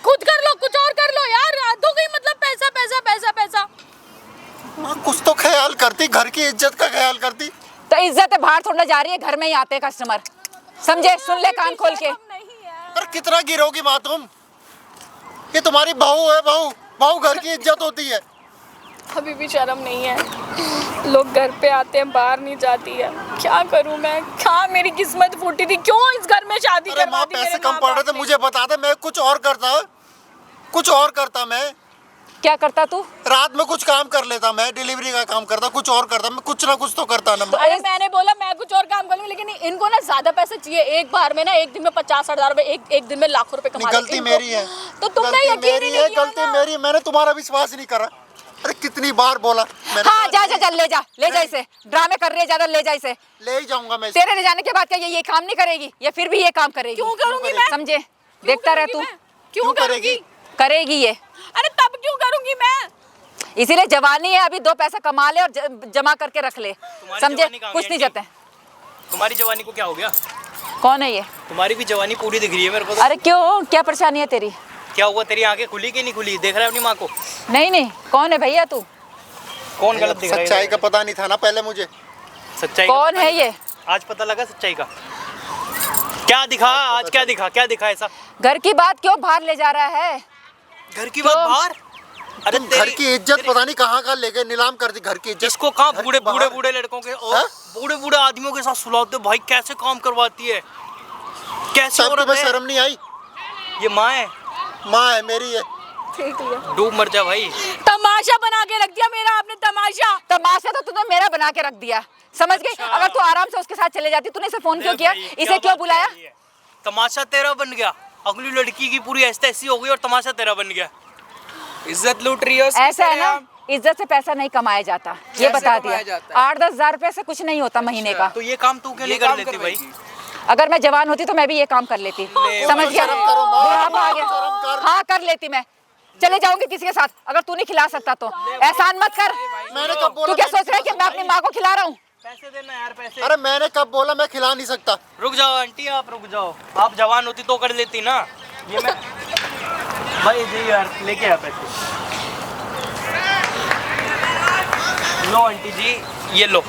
खुद कर लो, कुछ और कर लो यार, दो गई मतलब पैसा पैसा पैसा पैसा। माँ कुछ तो ख्याल करती, घर की इज्जत का ख्याल करती। तो इज्जत है बाहर थोड़ा जा रही है, घर में ही आते हैं कस्टमर, समझे? सुन ले कान खोल के। अरे कितना गिरोगी माँ तुम? ये तुम्हारी बहू है, बहू बहू घर की इज्जत होती है। अभी भी शर्म नहीं है, लोग घर पे आते हैं, बाहर नहीं जाती है। क्या करूं मैं, क्या मेरी किस्मत फूटी थी, क्यों इस घर में शादी अरे करवा माँ दी पैसे मेरे कम माँ पड़ रहे बाप थे, ने। मुझे बता दे, मैं कुछ और करता, कुछ और करता। मैं क्या करता तू? रात में कुछ काम कर लेता, मैं डिलीवरी का काम करता, कुछ और करता, मैं कुछ ना कुछ तो करता ना। अरे मैंने बोला मैं कुछ और काम कर लूंगी, लेकिन इनको ना ज्यादा पैसे चाहिए। एक बार में ना, एक दिन में 50,000 रुपए, एक दिन में लाखों रुपए कमा गलती मेरी है, तो तुमने गलती यकीन ही मेरी नहीं है, किया गलती ना। मेरी। मैंने तुम्हारा विश्वास नहीं करा। अरे कितनी बार बोला मैंने। हाँ जा जा जा, ले जा इसे, ड्रामे कर रही है ज्यादा, ले जा इसे। ले ही जाऊंगा मैं इसे। तेरे ले जाने के बाद क्या ये काम नहीं करेगी? ये फिर भी ये काम करेगी। क्यों करूंगी मैं? समझे? देखता रह तू। क्यों करूंगी? करेगी ये, अरे तब क्यों करूंगी मैं? इसीलिए जवानी है, अभी 2 पैसा कमा ले और जमा करके रख ले, समझे? जवानी कहाँ कुछ गई नहीं आंटी? जाते। तुम्हारी जवानी को क्या हो गया? कौन है ये? तुम्हारी भी जवानी पूरी दिख रही है मेरे को तो। अरे क्यों, क्या परेशानी है तेरी? क्या हुआ, तेरी आंखें खुली कि नहीं खुली? देख रहा है अपनी माँ को? नहीं कौन है भैया तू? कौन गलत दिख रहा है? सच्चाई का पता नहीं था ना पहले मुझे। सच्चाई का कौन पता है नहीं? ये? आज पता लगा सच्चाई का। क्या दिखा आज, क्या दिखा ऐसा? घर की बात क्यों बाहर ले जा रहा है? घर की बात बाहर? अरे तुम घर की इज्जत पता नहीं कहाँ कहाँ लेके नीलाम कर दी, घर की इज्जत। इसको कहाँ घर बूढ़े के बाहर। बूढ़े बूढ़े लड़कों के और हाँ? बूढ़े बूढ़े आदमियों के साथ सुलाते भाई, कैसे काम करवाती है, कैसे सब औरत तुम्हें है? शर्म नहीं आई? ये माँ है, माँ है मेरी है। देख लिया, डूब मर जा भाई। तमाशा बना के रख दिया मेरा आपने, तमाशा। तमाशा तो तूने मेरा बना के रख दिया, समझ गई? अच्छा। अगर तू आराम से उसके साथ चले जाती, तूने इसे फोन क्यों अरे किया? भाई, इसे क्या क्यों बात बुलाया? कर रही है? तमाशा तेरा बन गया, अगली लड़की की पूरी ऐसी हो गई और तमाशा तेरा बन गया। इज्जत लूट रही है उसकी। ऐसा है ना, इज्जत से पैसा नहीं कमाया जाता, ये कैसे बता कमाया दिया। जाता है? 8-10 हजार रुपए से कुछ नहीं होता महीने का। तो ये काम तू क्यों नहीं ये कर काम लेती भाई? करवाएगी। अगर मैं जवान होती तो मैं भी ये काम कर लेती, समझ गया? शर्म करो माँ, बुढ़ापा आ गया। शर्म कर। हाँ कर लेती मैं, चले जाऊंगी किसी के साथ, अगर तू नहीं खिला सकता तो। एहसान मत कर। मैंने कब बोला? तू क्या सोच रहा है कि मैं अपनी माँ को खिला रहा हूँ? पैसे देना यार, पैसे। अरे मैंने कब बोला मैं खिला नहीं सकता? रुक जाओ आंटी, आप रुक जाओ, आप जवान होती तो कर लेती ना। ये मैं भाई जी यार लेके आ पैसे। लो आंटी जी, ये लो,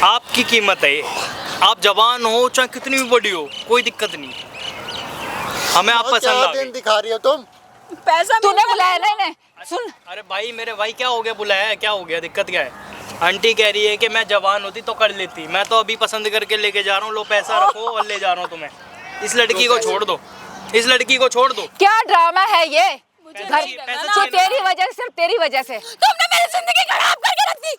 आपकी कीमत है ये। आप जवान हो चाहे कितनी भी बड़ी हो, कोई दिक्कत नहीं, हमें आप और पसंद क्या आ दिन गए। दिखा रही हो तुम? पैसा तूने बुलाया ना इन्हें? सुन, अरे भाई मेरे भाई, क्या हो गया, बुलाया है, क्या हो गया, दिक्कत क्या है? आंटी कह रही है कि मैं जवान होती तो कर लेती, मैं तो अभी पसंद करके लेके जा रहा हूँ। लो पैसा रखो और ले जा रहा हूँ तुम्हें। इस लड़की को छोड़ दो, इस लड़की को छोड़ दो। क्या ड्रामा है ये? घर पैसा तो चाहिए ना। तेरी वजह से, सिर्फ तेरी वजह से। तुमने मेरी जिंदगी खराब करके रख दी,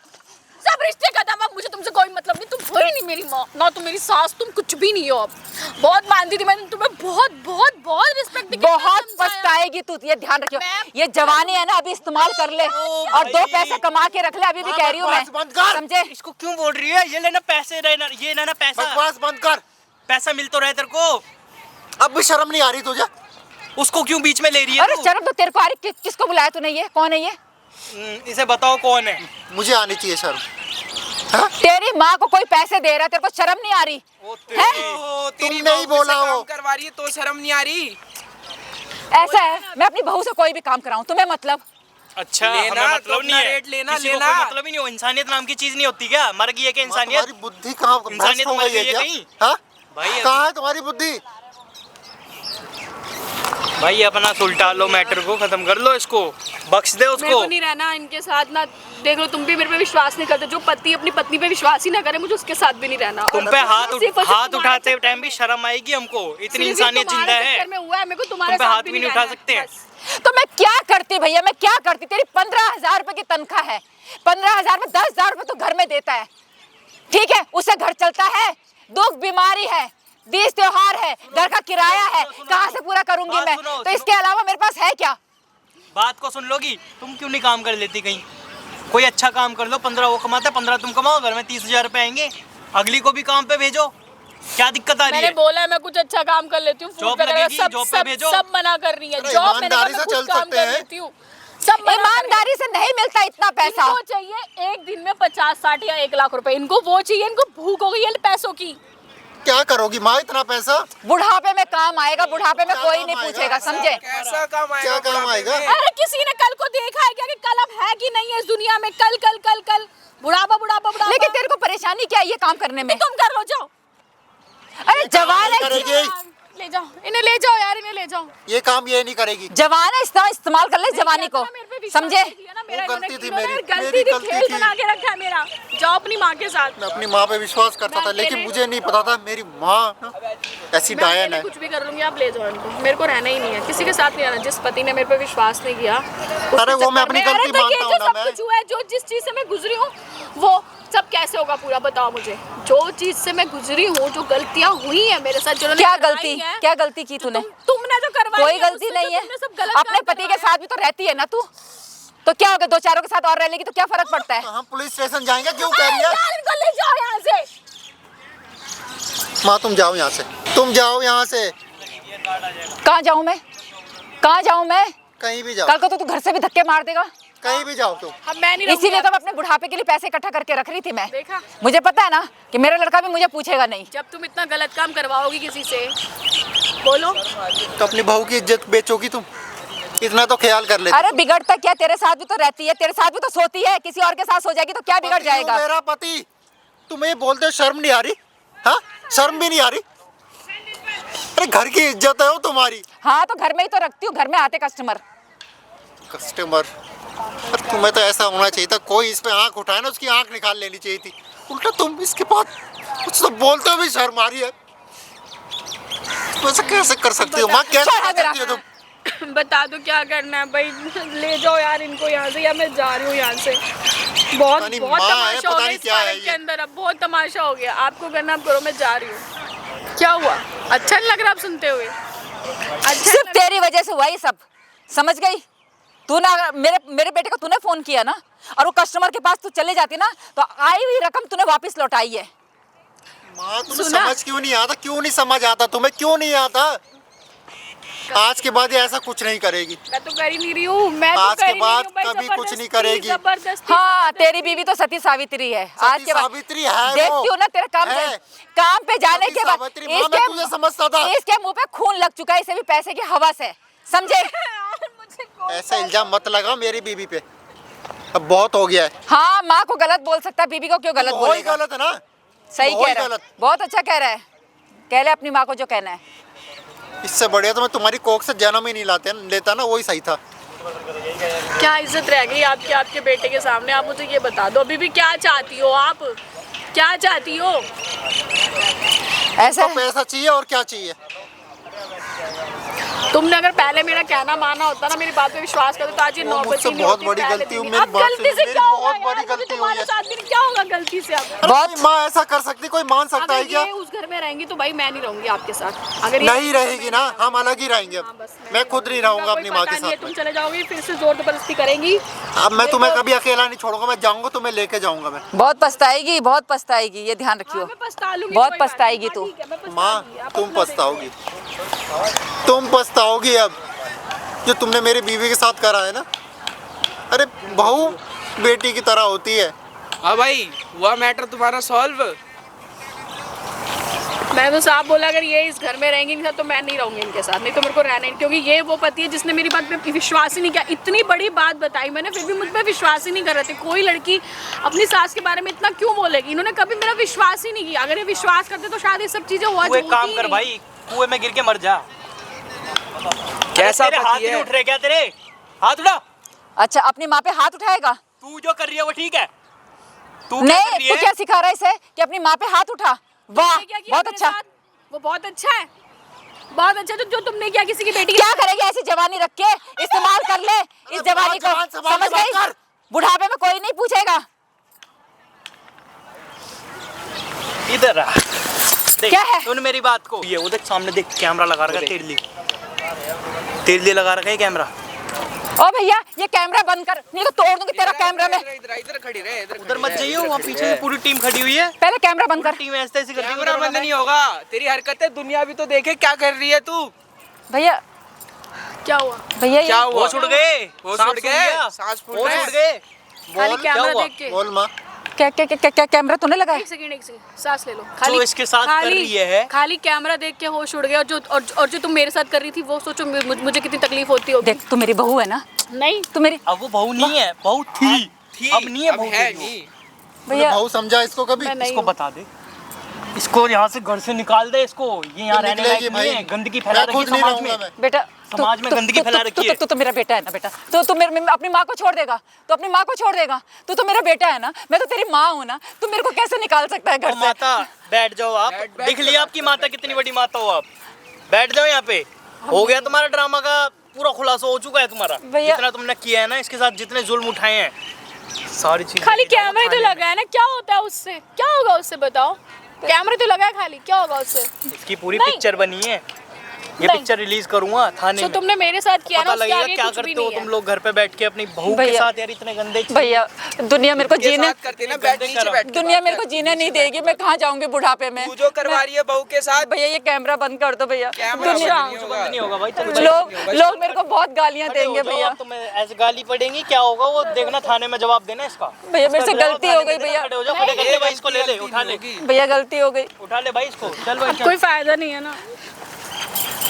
सब रिश्ते खत्म। अब मुझे तुमसे कोई मतलब नहीं, तुम हो ही नहीं मेरी माँ, ना तुम मेरी सास, तुम कुछ भी नहीं हो। अब बहुत मानती थी मैंने तुम्हें, बहुत बहुत बहुत रिस्पेक्ट दी, बहुत पछताएगी तू, ये ध्यान रखियो। ये जवानी है ना, अभी इस्तेमाल कर ले और 2 पैसे कमा के रख ले। अभी भी कह रही हूँ मैं, बकवास बंद कर। समझे? इसको क्यों बोल रही है? ये लेना पैसे, रहना ये लेना पैसा, बकवास बंद कर। पैसा मिल तो रहा है तेरे को, अब भी शर्म नहीं आ रही तुझे? उसको क्यों बीच में ले रही है अरे तू? शर्म तो तेरे को आ रही, किसको बुलाया तूने? ये कौन है ये? इसे बताओ कौन है? मुझे आनी चाहिए शर्म। हाँ? तेरी माँ को कोई पैसे दे रहा है, तेरे को शर्म नहीं आ रही है? तेरी तुमने ही बहू बोला से वो। काम करवा रही है तो शर्म नहीं आ रही? ऐसा है, मैं अपनी बहू से कोई भी काम कराऊं, तुम्हें मतलब? अच्छा, लेना, हमें तो मतलब अपना नहीं है, रेट लेना, किसी को लेना। कोई मतलब ही नहीं हो। इंसानियत नाम की चीज नहीं होती क्या? मर गई है क्या इंसानियत? तुम्हारी बुद्धि कहाँ इंसानियत हो मर गई है गई है क्या? कहीं? हाँ? भाई अभी- कहाँ है तुम्हारी बुद्धि? भाई अपना सुलटा लो, मैटर को खत्म कर लो, इसको बख्श दे मेरे उसको। को नहीं रहना इनके साथ ना। देख लो, तुम भी मेरे पे विश्वास नहीं करते। जो पति अपनी पत्नी पे विश्वास ही ना करे, मुझे उसके साथ भी नहीं रहना। तुम और पे सिर्फ और सिर्फ हाथ तुम्हारे उठाते चक्कर टाइम भी शर्म आएगी हमको, इतनी सिर्फ इंसानियत तुम्हारे जिंदा है। चक्कर में हुआ है, मेरे को तुम्हारे तुम पे साथ हाथ भी नहीं उठा रहना है, सकते। बस। तो मैं क्या करती भैया, मैं क्या करती? तेरी 15,000 रुपए की तनख्वाह है, 15,000 में 10,000 रुपए तो घर में देता है, ठीक है? उससे घर चलता है। दुख बीमारी है, तीज त्योहार है, घर का किराया है, कहाँ से पूरा करूंगी बात मैं? सुनो, तो इसके अलावा मेरे पास है क्या? बात को सुन लोगी, तुम क्यों नहीं काम कर लेती कहीं? कोई अच्छा काम कर लो, 15 वो कमाता है, 15 तुम कमाओ, घर में 30,000 रुपए आएंगे। अगली को भी काम पे भेजो, क्या दिक्कत आ रही मैंने है? बोला है मैं कुछ अच्छा काम कर लेती हूँ, जॉब लगेगी, जॉब पे भेजो। सब मना कर रही है। अरे जॉब मैंने कहा ईमानदारी मैं से खुद चल काम सकते कर हैं। लेती हूँ, सब मना कर रही है। ईमानदारी से नहीं मिलता इतना पैसा। इनको चाहिए एक दिन में 50, 60 या 1 लाख रुपए, इनको वो चाहिए, इनको भूख हो गई है पैसों की। क्या करोगी माँ इतना पैसा? बुढ़ापे में काम आएगा, बुढ़ापे में क्या कोई काम नहीं आएगा? पूछेगा, समझे? कैसा काम आएगा? क्या काम बुढ़ापे आएगा? में? अरे किसी ने कल को देखा है क्या कि कल अब है कि नहीं है इस दुनिया में? कल कल कल कल बुढ़ापा बुढ़ापा बुढ़ापा। लेकिन तेरे को परेशानी क्या है ये काम करने में? तुम कर लो, जाओ अरे जवान है, करेगी ले जाओ, इन्हें ले जाओ यार, इन्हें ले जाओ। ये काम ये नहीं करेगी। जवान है, इस्तेमाल कर ले जवानी को, समझे? वो गलती थी मेरी, गलती मेरी थी, गलती खेल थी। बना के रखा है मेरा। जाओ अपनी माँ के साथ। मैं अपनी माँ पे विश्वास करता था, मैं लेकिन अकेले- मुझे नहीं पता था मेरी माँ ना ऐसी मैं डायन अकेले है। कुछ भी कर लूंगी, आप ले जाओ इनको। मेरे को रहना ही नहीं है, किसी के साथ नहीं रहना। जिस पति ने मेरे पे विश्वास नहीं किया, अरे वो मैं अपनी गलती मानता हूँ ना मैं। सब कुछ हुआ है, जो जिस चीज से मैं गुजरी हूँ वो सब कैसे होगा पूरा, बताओ मुझे। जो चीज से मैं गुजरी हूँ, जो गलतियाँ हुई है मेरे साथ, जो क्या गलती, क्या गलती की तूने? तुमने जो करवाई कोई है, गलती उससे नहीं तो है। तुमने सब गलत अपने काम पति के करवाया। साथ भी तो रहती है ना तू, तो क्या हो गया? 2 चारों के साथ और रह लेगी तो क्या फर्क पड़ता है? तो हम पुलिस स्टेशन जाएंगे, क्यों कह रही है? यार, इनको ले जाओ यहाँ से। माँ तुम जाओ यहाँ से, तुम जाओ यहाँ से, कहाँ जाऊँ मैं? कहाँ जाऊँ मैं? कहीं भी जाओ, कल को तो तू घर से भी धक्के मार देगा। कहीं भी जाओ तुम। अब मैं नहीं रहूंगी इसीलिए तो अब। मैं अपने बुढ़ापे के लिए पैसे इकट्ठा करके रख रही थी मैं। देखा? मुझे पता है ना कि मेरा लड़का भी मुझे पूछेगा नहीं। जब तुम इतना गलत काम करवाओगी किसी से, बोलो। तो अपनी बहू की इज्जत बेचोगी तुम, इतना तो ख्याल कर लेते। अरे बिगड़ता क्या? तेरे साथ भी तो रहती है, तेरे साथ भी तो सोती है, किसी और के साथ सो जाएगी तो क्या बिगड़ पति हूँ जाएगा? मेरा पति, तुम ये बोलते हो शर्म नहीं आ रही? हाँ, शर्म भी नहीं आ रही? अरे घर की इज्जत है वो तुम्हारी। हाँ तो घर में ही तो रखती हूँ, घर में आते कस्टमर। कस्टमर, अरे तुम्हें तो ऐसा होना चाहिए था, कोई इस पे आंख उठाए ना उसकी आंख निकाल लेनी चाहिए थी। उल्टा तुम इसके पास कुछ तो बोलते हो भी शर्म आ रही है। तुम ऐसा कैसे कर सकती हो माँ? कैसे छोड़ कर मेरा। सकती हो तुम? बता दो क्या करना है भाई, ले जाओ यार इनको यहाँ से, या मैं जा रही हूँ यहाँ से। बहुत पता नहीं बहुत माँ है, तमाशा हो पता गया नहीं इस क्या है पार्क के ये। अंदर, अब बहुत तमाशा हो गया। आपको करना आप करो, मैं जा रही हूँ। क्या हुआ? अच्छा नहीं लग रहा आप सुनते हुए? अच्छा सिर्फ नहीं तेरी वजह से हुआ ये सब, समझ गई? तू ना मेरे बेटे को तूने फोन किया ना, और वो कस्टमर के पास तू चले जाती ना, तो आई हुई रकम तूने वापस लौटाई है। माँ तुम्हें सुना? समझ क्यों नहीं आता? क्यों नहीं समझ आता तुम्हें? क्यों नहीं आता? आज के बाद ये ऐसा कुछ नहीं करेगी। मैं तो कर ही नहीं रही हूँ, मैं तो आज कर के ही नहीं बाद रही हूँ भाई, कभी कुछ नहीं जबरदस्ती, करेगी। जबरदस्ती। हाँ तेरी बीवी तो सती सावित्री है। आज सती के बाद सावित्री है वो। देखती हूँ ना तेरे है। काम पे जाने सती के बाद सावित्री, माँ, मैं तुझे समझता था। इसके मुंह पे खून लग चुका है, इसे भी पैसे की हवस है, समझे? मुझे कोई ऐसा इल्जाम मत लगाओ मेरी बीवी पे, अब बहुत हो गया है। हाँ माँ को गलत बोल सकता है, बीवी को क्यों गलत वही बोलेगा? गलत है ना। सही वही कह रहा है, गलत। बहुत अच्छा कह रहा है। कह ले अपनी माँ को जो कहना है। इससे बढ़िया तो मैं तुम्हारी कोख से जन्म ही नहीं लेता ना, वही सही था। क्या इज्जत रह गई आपकी आपके बेटे के सामने? आप मुझे ये बता दो, अभी भी क्या चाहती हो आप? क्या चाहती हो? ऐसा तो पैसा चाहिए और क्या चाहिए? तुमने अगर पहले मेरा कहना माना होता ना, मेरी बात पे विश्वास करते, तो आज ये वो नौबत मुझसे ही नहीं बहुत होती, बड़ी पहले गलती हुई, दिन। मेरी अब बात गलती सुनो, से मेरी क्या होगा बहुत यार? बड़ी मुझे गलती हुई तुम्हारे है। साथ भी क्या होगा गलती से? अब अरे बहुत- कोई माँ ऐसा कर सकती, कोई मान सकता है अगर क्या? ये उस घर में रहेंगी तो भाई मैं नहीं रहूंगी आपके साथ। अगर ये नहीं रहेगी ना, हम अलग ही रहेंगे। हाँ, बस मैं खुद नहीं रहूंगा कोई अपनी माँ पता के नहीं है, साथ तुम में। चले जाओगी फिर से जोर जबरदस्ती करेंगी। अब मैं तुम्हें कभी अकेला नहीं छोड़ूंगा, मैं जाऊंगा तुम्हें लेके जाऊंगा मैं। बहुत पछताएगी, बहुत पछताएगी, ये ध्यान रखियो। हाँ, मैं पछता लूंगी, बहुत कोई बात पछताएगी नहीं। तू। हाँ, ठीक है, मैं पछता माँ लूंगी, आप तुम अपना पछताओगी, तुम पछताओगी अब जो तुमने मेरी बीवी के साथ करा है ना। अरे बहू बेटी की तरह होती है। हाँ भाई, हुआ मैटर तुम्हारा सॉल्व? मैं तो साफ बोला, अगर ये इस घर में रहेंगे इनके साथ तो मैं नहीं रहूंगी इनके साथ, नहीं तो मेरे को रहना नहीं, क्योंकि ये वो पति है जिसने मेरी बात पे विश्वास ही नहीं किया। इतनी बड़ी बात बताई मैंने, फिर भी मुझ पे विश्वास ही नहीं कर रहे थे। कोई लड़की अपनी सास के बारे में इतना क्यों बोलेगी? इन्होंने कभी मेरा विश्वास ही नहीं किया। अगर ये विश्वास करते तो शायद ये सब चीजें हुआ तू एक काम कर भाई, कुएं में गिर के मर जा। कैसा तेरे हाथ पति नहीं है? उठ रहे क्या? तेरे हाथ उठा। अच्छा अपनी माँ पे हाथ उठाएगा? तू जो कर रही है वो ठीक है? तू क्या कर नहीं रही तू है? क्या सिखा रहा है इसे कि अपनी माँ पे हाथ उठा? वाह क्या किया बहुत मेरे अच्छा। साथ? वो बहुत अच्छा है, बहुत अच्छा। तो जो तुमने किया किसी की बेटी क्या करेगी ऐसी जवानी रख के? इस्तेमाल कर ले इस जवानी को, जवान संभाल के समझ गई? बात कर। बुढ़ापे में कोई नहीं पूछेगा। इधर आ। देख, क्या है? सुन मेरी बात को। ये उधर सामने देख, कैमरा लगा रखा है, तेरे लिए लगा रखा है कैमरा। ओ भैया ये कैमरा बंद कर, नहीं तो तोड़ दूंगी तेरा कैमरा में। इधर खड़ी रहे, इधर उधर मत जाइए, वहाँ पीछे से पूरी टीम खड़ी हुई है। पहले कैमरा बंद कर। टीम ऐसे ऐसे करती है, कैमरा बंद नहीं होगा, तेरी हरकतें दुनिया भी तो देखे क्या कर रही है तू। भैया क्या हुआ? भैया क्या ये हुआ? होश उड़ गए, होश सांप उड़ सूंघ गए, गया, सांस फूल होश रहे। उड़ गए। खाली बोल, कैमरा हुआ? देख के। बोल माँ। क्या कैमरा तूने लगाया? एक सेकंड सांस ले लो। जो इसके साथ कर रही है। खाली कैमरा देख के होश उड़ गया। और जो तुम मेरे साथ कर रही थी वो सोचो मुझे कितनी तकलीफ होती होगी। देख तू मेरी बहू है ना, नहीं तू मेरी अब वो बहू नहीं है, बहू थी, अब नहीं है अब बहू है तेरी वो। नहीं। भैया भाऊ समझा इसको कभी? मैं नहीं इसको हूँ। बता दे, इसको यहाँ से घर से निकाल दे, इसको ये यहाँ रहने निकलेगी लायक नहीं है, भाई। गंदगी फैला मैं रखी है खुद नहीं समाज रहूंगा में। मैं। बेटा समाज में गंदगी फैला रखी है। तू तो मेरा बेटा है ना बेटा, तो मेरे अपनी माँ को छोड़ देगा, तो अपनी माँ को छोड़ देगा, तू तो मेरा बेटा है ना, मैं तो तेरी माँ हूँ ना, तू मेरे को कैसे निकाल सकता है घर ओ से? माता बैठ जाओ आप, बैठ दिख जाओ लिया आपकी माता कितनी बड़ी माता हो आप। बैठ जाओ यहाँ पे, हो गया तुम्हारा ड्रामा का पूरा खुलासा हो चुका है तुम्हारा। भैया- जितना तुमने किया है ना इसके साथ, जितने जुल्म उठाए हैं सारी चीजें। खाली कैमरा ही तो लगा है ना, क्या होता है उससे? क्या होगा उससे बताओ? कैमरा तो लगा है खाली, क्या होगा उससे? इसकी पूरी नहीं। पिक्चर बनी है, ये नहीं। पिक्चर रिलीज करूंगा थाने जो में। तुमने मेरे साथ किया ना पता उसके लगेगा आगे क्या कुछ भी करते हो नहीं तुम है। लोग घर पे बैठ के अपनी बहू के भैया- साथ यार, इतने गंदे भैया दुनिया मेरे को के जीने साथ करती ना, बैठ गंदे नीचे करो। बैठ के दुनिया बात मेरे को कर। जीने नहीं देगी, मैं कहाँ जाऊंगी बुढ़ापे में? तू जो करवा रही है बहू के साथ, भैया ये कैमरा बंद कर दो भैया। कैमरा दुनिया बंद नहीं होगा। बंद नहीं होगा भाई, चलो लोग मेरे को बहुत गालियां खड़े हो देंगे जाओ, भैया। अब तुम्हें ऐसे गाली पड़ेंगी, क्या होगा वो देखना, थाने में जवाब देना इसका। भैया मेरे से इसका गलती जवाब हो गई थाने में भैया, देना, खड़े हो जाओ, खड़े करके भाई इसको ले ले, उठा ले, भैया गलती हो गई। उठा ले भाई इसको, चल भाई चल। कोई फायदा नहीं है ना।